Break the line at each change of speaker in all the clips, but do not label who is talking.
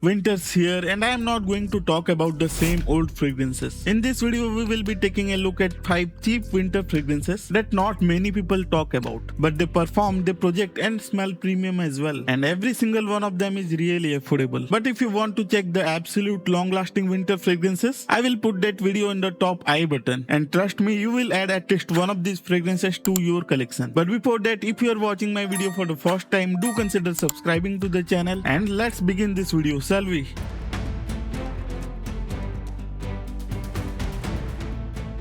Winter's here and I am not going to talk about the same old fragrances. In this video we will be taking a look at 5 cheap winter fragrances that not many people talk about. But they perform, they project and smell premium as well. And every single one of them is really affordable. But if you want to check the absolute long lasting winter fragrances, I will put that video in the top I button. And trust me, you will add at least one of these fragrances to your collection. But before that, if you are watching my video for the first time, do consider subscribing to the channel and let's begin this video. Shall we?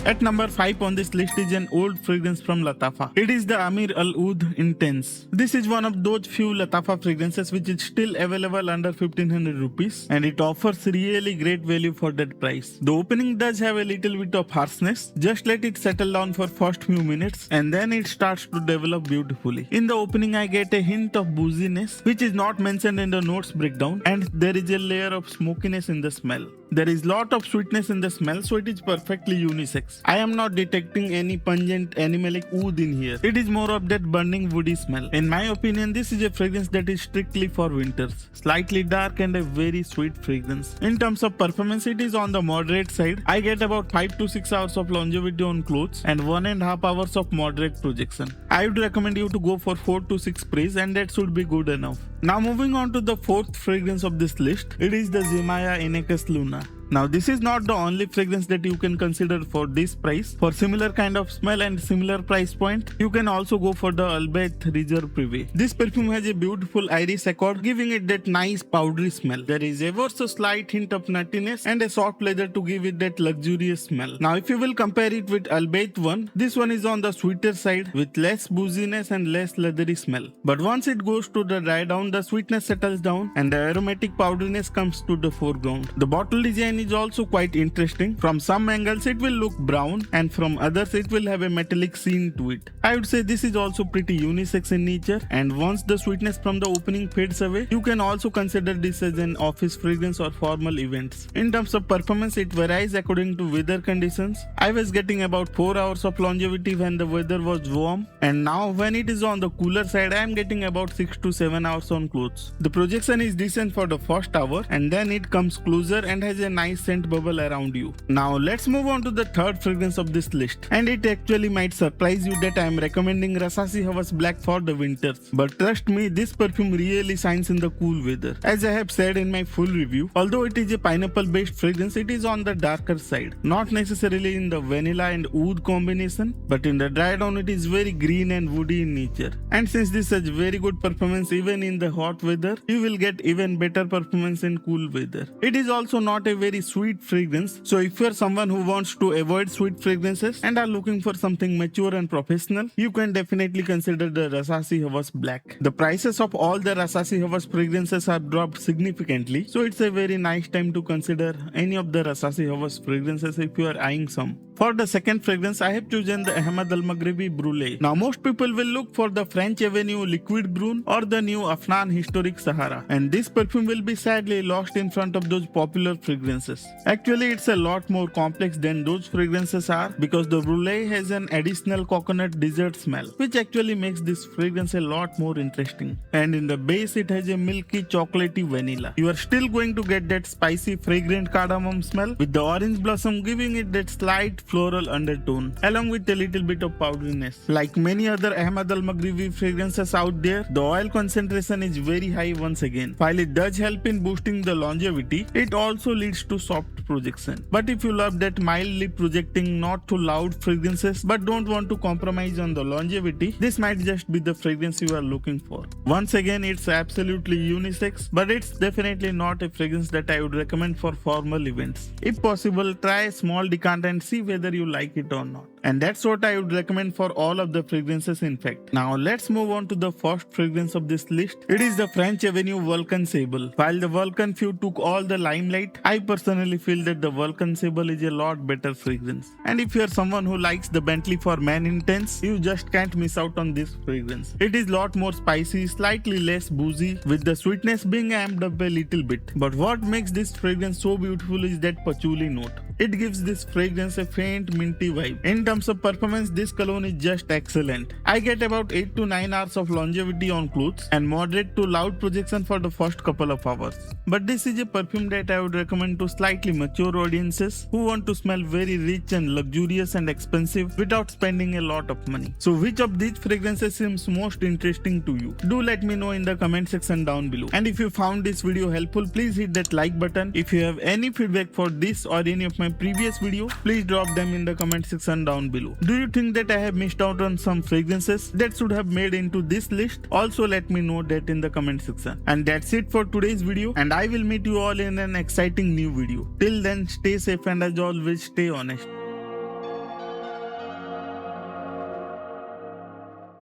At number 5 on this list is an old fragrance from Lattafa. It is the Ameer Al Oud Intense. This is one of those few Lattafa fragrances which is still available under 1500 rupees and it offers really great value for that price. The opening does have a little bit of harshness. Just let it settle down for first few minutes and then it starts to develop beautifully. In the opening I get a hint of booziness which is not mentioned in the notes breakdown, and there is a layer of smokiness in the smell. There is lot of sweetness in the smell, so it is perfectly unisex. I am not detecting any pungent animalic oud in here. It is more of that burning woody smell. In my opinion, this is a fragrance that is strictly for winters. Slightly dark and a very sweet fragrance. In terms of performance, it is on the moderate side. I get about 5 to 6 hours of longevity on clothes and 1.5 hours of moderate projection. I would recommend you to go for 4 to 6 sprays and that should be good enough. Now moving on to the fourth fragrance of this list, it is the Zimaya Inekas Luna. Now this is not the only fragrance that you can consider for this price. For similar kind of smell and similar price point, you can also go for the Albert Reserve Prive. This perfume has a beautiful iris accord, giving it that nice powdery smell. There is ever so slight hint of nuttiness and a soft leather to give it that luxurious smell. Now if you will compare it with Albert one, this one is on the sweeter side with less booziness and less leathery smell. But once it goes to the dry down, the sweetness settles down and the aromatic powderiness comes to the foreground. The bottle design is also quite interesting. From some angles it will look brown and from others it will have a metallic sheen to it. I would say this is also pretty unisex in nature, and once the sweetness from the opening fades away, you can also consider this as an office fragrance or formal events. In terms of performance, it varies according to weather conditions. I was getting about 4 hours of longevity when the weather was warm, and now when it is on the cooler side I am getting about 6 to 7 hours on clothes. The projection is decent for the first hour and then it comes closer and has a nice scent bubble around you. Now let's move on to the third fragrance of this list, and it actually might surprise you that I am recommending Rasasi Hawas Black for the winters. But trust me, this perfume really shines in the cool weather. As I have said in my full review, although it is a pineapple based fragrance, it is on the darker side. Not necessarily in the vanilla and oud combination, but in the dry down it is very green and woody in nature. And since this has very good performance even in the hot weather, you will get even better performance in cool weather. It is also not a very sweet fragrance, so if you are someone who wants to avoid sweet fragrances and are looking for something mature and professional, you can definitely consider the Rasasi Hawas Black. The prices of all the Rasasi Hawas fragrances have dropped significantly, so it's a very nice time to consider any of the Rasasi Hawas fragrances if you are eyeing some. For the second fragrance, I have chosen the Ahmed Al Maghribi Brûlée. Now most people will look for the French Avenue Liquid Brune or the new Afnan Historic Sahara, and this perfume will be sadly lost in front of those popular fragrances. Actually, it's a lot more complex than those fragrances are, because the Brûlée has an additional coconut dessert smell, which actually makes this fragrance a lot more interesting. And in the base, it has a milky chocolatey vanilla. You are still going to get that spicy fragrant cardamom smell with the orange blossom giving it that slight floral undertone, along with a little bit of powderiness. Like many other Ahmed Al Maghribi fragrances out there, the oil concentration is very high once again. While it does help in boosting the longevity, it also leads to soft projection. But if you love that mildly projecting, not too loud fragrances but don't want to compromise on the longevity, this might just be the fragrance you are looking for. Once again, it's absolutely unisex, but it's definitely not a fragrance that I would recommend for formal events. If possible, try a small decanter and see whether you like it or not. And that's what I would recommend for all of the fragrances in fact. Now let's move on to the first fragrance of this list. It is the French Avenue Vulcan Sable. While the Vulcan feud took all the limelight, I personally feel that the Vulcan Sable is a lot better fragrance. And if you are someone who likes the Bentley for Men Intense, you just can't miss out on this fragrance. It is lot more spicy, slightly less boozy, with the sweetness being amped up a little bit. But what makes this fragrance so beautiful is that patchouli note. It gives this fragrance a faint minty vibe. In terms of performance, this cologne is just excellent. I get about 8 to 9 hours of longevity on clothes and moderate to loud projection for the first couple of hours. But this is a perfume that I would recommend to slightly mature audiences who want to smell very rich and luxurious and expensive without spending a lot of money. So which of these fragrances seems most interesting to you? Do let me know in the comment section down below. And if you found this video helpful, please hit that like button. If you have any feedback for this or any of my previous video, please drop them in the comment section down below. Do you think that I have missed out on some fragrances that should have made into this list? Also let me know that in the comment section. And that's it for today's video, and I will meet you all in an exciting new video. Till then, stay safe and as always, stay honest.